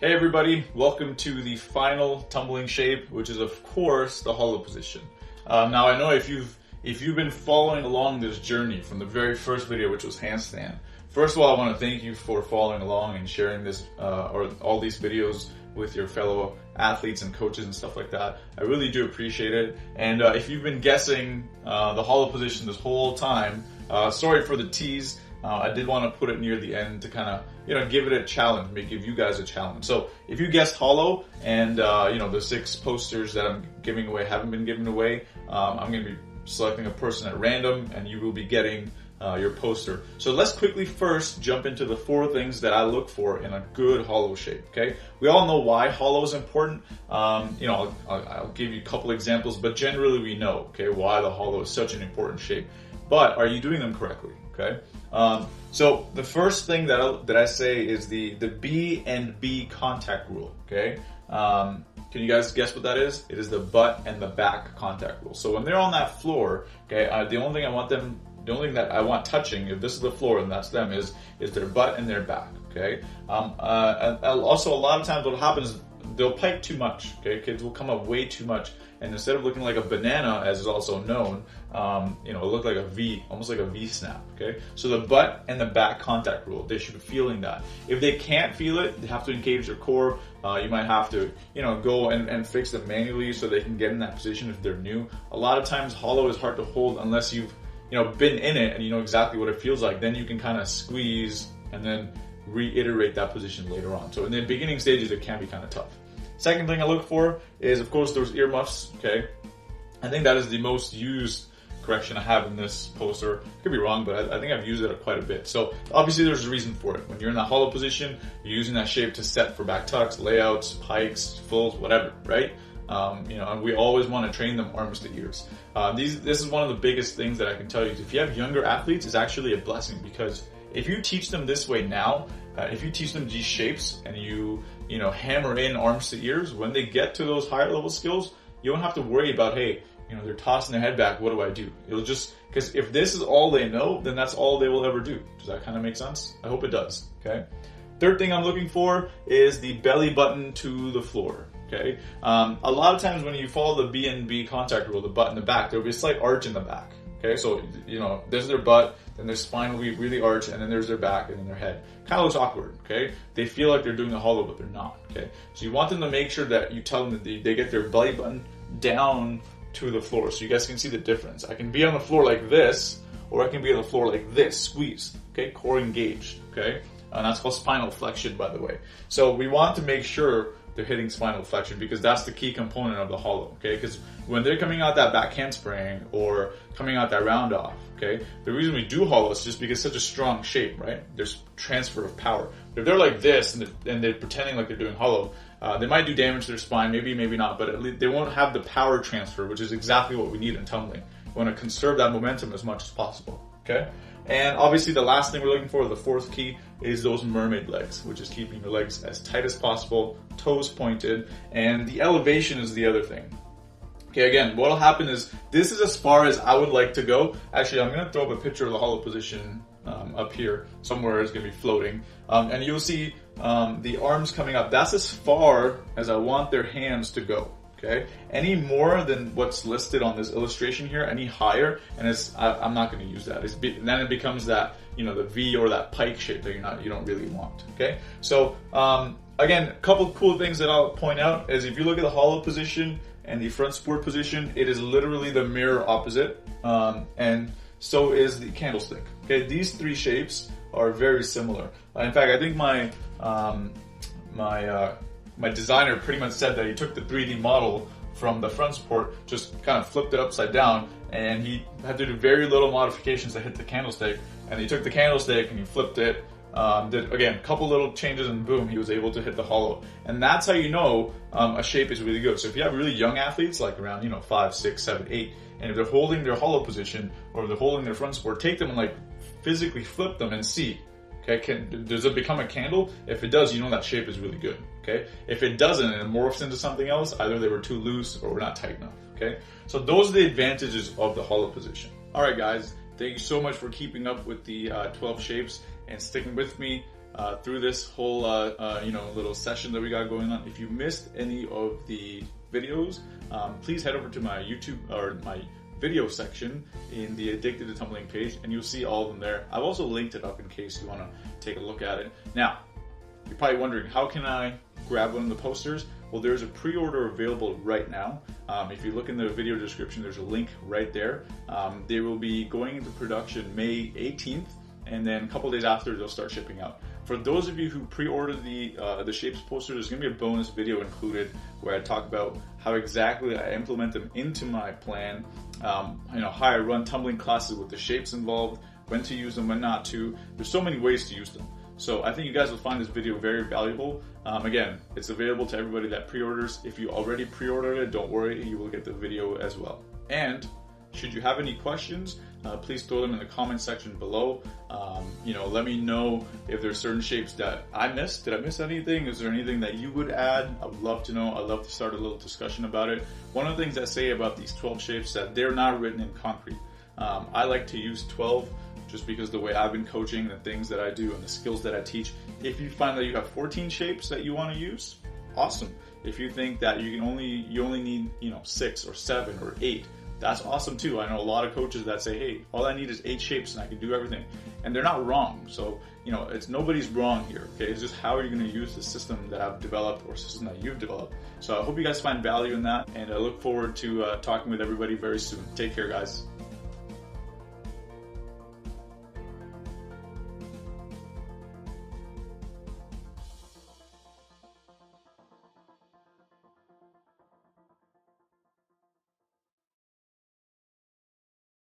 Hey everybody, welcome to the final tumbling shape, which is of course the hollow position. Now I know if you've been following along this journey from the very first video, which was handstand. First of all, I want to thank you for following along and sharing this or all these videos with your fellow athletes and coaches and stuff like that. I really do appreciate it. And if you've been guessing the hollow position this whole time, sorry for the tease. I did want to put it near the end to kind of, give it a challenge, give you guys a challenge. So if you guessed hollow and, the 6 posters that I'm giving away haven't been given away, I'm going to be selecting a person at random and you will be getting your poster. So let's quickly first jump into the 4 things that I look for in a good hollow shape, okay? We all know why hollow is important. I'll give you a couple examples, but generally we know, okay, why the hollow is such an important shape. But are you doing them correctly, okay? So the first thing that I say is the B and B contact rule, okay? Can you guys guess what that is? It is the butt and the back contact rule. So when they're on that floor, okay, the only thing that I want touching, if this is the floor and that's them, is their butt and their back, okay? And also a lot of times what happens is they'll pike too much, okay? Kids will come up way too much, and instead of looking like a banana, as is also known, it'll look like a V, almost like a V snap, okay? So the butt and the back contact rule, they should be feeling that. If they can't feel it, they have to engage their core. You might have to, go and fix them manually so they can get in that position if they're new. A lot of times hollow is hard to hold unless you've, been in it and you know exactly what it feels like. Then you can kind of squeeze and then reiterate that position later on. So in the beginning stages, it can be kind of tough. Second thing I look for is, of course, those earmuffs, okay? I think that is the most used correction I have in this poster. Could be wrong, but I think I've used it quite a bit. So obviously there's a reason for it. When you're in that hollow position, you're using that shape to set for back tucks, layouts, pikes, fulls, whatever, right? And we always want to train them arms to ears. This is one of the biggest things that I can tell you. If you have younger athletes, it's actually a blessing, because if you teach them this way now, if you teach them these shapes and you hammer in arms to ears, when they get to those higher level skills, you don't have to worry about, hey, they're tossing their head back, what do I do? It'll just, because if this is all they know, then that's all they will ever do. Does that kind of make sense? I hope it does, okay? Third thing I'm looking for is the belly button to the floor, okay? A lot of times when you follow the B and B contact rule, the butt and the back, there'll be a slight arch in the back, okay? So, there's their butt, then their spine will be really arched, and then there's their back, and then their head. Kind of looks awkward, okay? They feel like they're doing a hollow, but they're not, okay? So you want them to make sure that you tell them that they get their belly button down to the floor, so you guys can see the difference. I can be on the floor like this, or I can be on the floor like this, squeeze, okay? Core engaged, okay? And that's called spinal flexion, by the way. So we want to make sure they're hitting spinal flexion, because that's the key component of the hollow, okay? Because when they're coming out that back handspring or coming out that round off, okay, the reason we do hollow is just because it's such a strong shape, right? There's transfer of power. But if they're like this and they're pretending like they're doing hollow, they might do damage to their spine, maybe not, but at least they won't have the power transfer, which is exactly what we need in tumbling. We want to conserve that momentum as much as possible, okay? And obviously the last thing we're looking for, the 4th key, is those mermaid legs, which is keeping your legs as tight as possible, toes pointed, and the elevation is the other thing. Okay, again, what'll happen is, this is as far as I would like to go. Actually, I'm gonna throw up a picture of the hollow position up here, somewhere it's gonna be floating. And you'll see the arms coming up. That's as far as I want their hands to go. Okay, any more than what's listed on this illustration here, any higher, and I'm not going to use that. Then it becomes that the V or that pike shape that you don't really want. Okay, so again, a couple cool things that I'll point out is, if you look at the hollow position and the front support position, it is literally the mirror opposite, and so is the candlestick. Okay, these 3 shapes are very similar. In fact, I think my designer pretty much said that he took the 3D model from the front support, just kind of flipped it upside down, and he had to do very little modifications to hit the candlestick. And he took the candlestick and he flipped it, did again a couple little changes, and boom, he was able to hit the hollow. And that's how you know a shape is really good. So if you have really young athletes, like around 5, 6, 7, 8, and if they're holding their hollow position or they're holding their front support, take them and like physically flip them and see. Okay, does it become a candle? If it does, you know that shape is really good, okay? If it doesn't and it morphs into something else, either they were too loose or we're not tight enough, okay? So those are the advantages of the hollow position. All right, guys, thank you so much for keeping up with the 12 shapes and sticking with me. through this whole little session that we got going on. If you missed any of the videos, please head over to my YouTube or my video section in the Addicted to Tumbling page, and you'll see all of them there. I've also linked it up in case you want to take a look at it. Now, you're probably wondering, how can I grab one of the posters? Well, there's a pre-order available right now. If you look in the video description, there's a link right there. They will be going into production May 18th, and then a couple days after, they'll start shipping out. For those of you who pre-ordered the Shapes poster, there's going to be a bonus video included where I talk about how exactly I implement them into my plan, how I run tumbling classes with the shapes involved, when to use them, when not to. There's so many ways to use them. So I think you guys will find this video very valuable. Again, it's available to everybody that pre-orders. If you already pre-ordered it, don't worry, you will get the video as well. And should you have any questions, please throw them in the comment section below. Let me know if there's certain shapes that I missed. Did I miss anything? Is there anything that you would add? I would love to know. I'd love to start a little discussion about it. One of the things I say about these 12 shapes that they're not written in concrete. I like to use 12 just because the way I've been coaching, the things that I do and the skills that I teach. If you find that you have 14 shapes that you want to use, awesome. If you think that you only need 6 or 7 or 8, that's awesome too. I know a lot of coaches that say, hey, all I need is 8 shapes and I can do everything. And they're not wrong. So, it's nobody's wrong here, okay? It's just how are you going to use the system that I've developed or system that you've developed. So I hope you guys find value in that, and I look forward to talking with everybody very soon. Take care, guys.